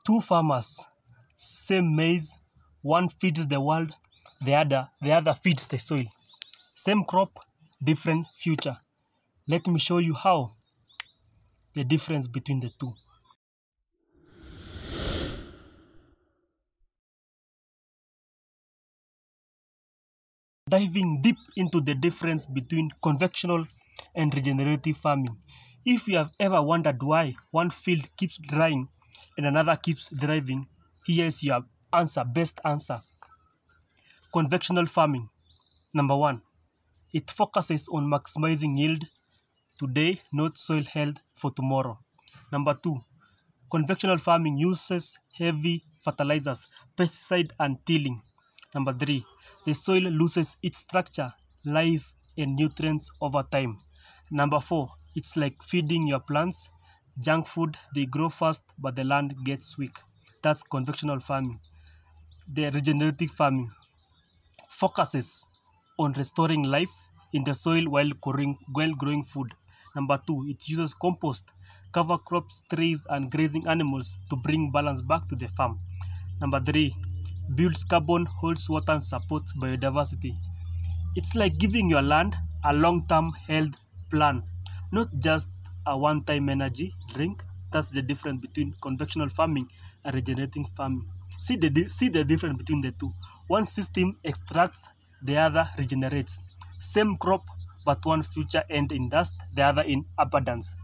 Two farmers, same maize, one feeds the world, the other feeds the soil. Same crop, different future. Let me show you how the difference between the two. Diving deep into the difference between conventional and regenerative farming. If you have ever wondered why one field keeps drying and another keeps thriving, here is your answer, best answer. Conventional farming. Number one, it focuses on maximizing yield today, not soil health for tomorrow. Number two, conventional farming uses heavy fertilizers, pesticide and tilling. Number three, the soil loses its structure, life and nutrients over time. Number four, it's like feeding your plants junk food. They grow fast but the land gets weak. That's conventional farming. The regenerative farming focuses on restoring life in the soil while growing food. Number two, it uses compost, cover crops, trees, and grazing animals to bring balance back to the farm. Number three, builds carbon, holds water, and supports biodiversity. It's like giving your land a long-term health plan, not just a one-time energy drink. That's the difference between conventional farming and regenerating farming. See the difference between the two. One system extracts, the other regenerates. Same crop, but one future end in dust, the other in abundance.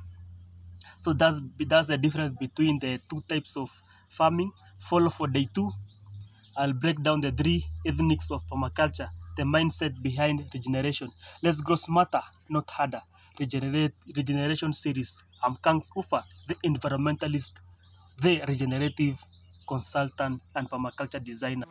So that's the difference between the two types of farming. Follow for day 2. I'll break down the 3 ethnics of permaculture, the mindset behind regeneration. Let's grow smarter, not harder. Regeneration series. I'm Kangs Ufa, the environmentalist, the regenerative consultant, and permaculture designer.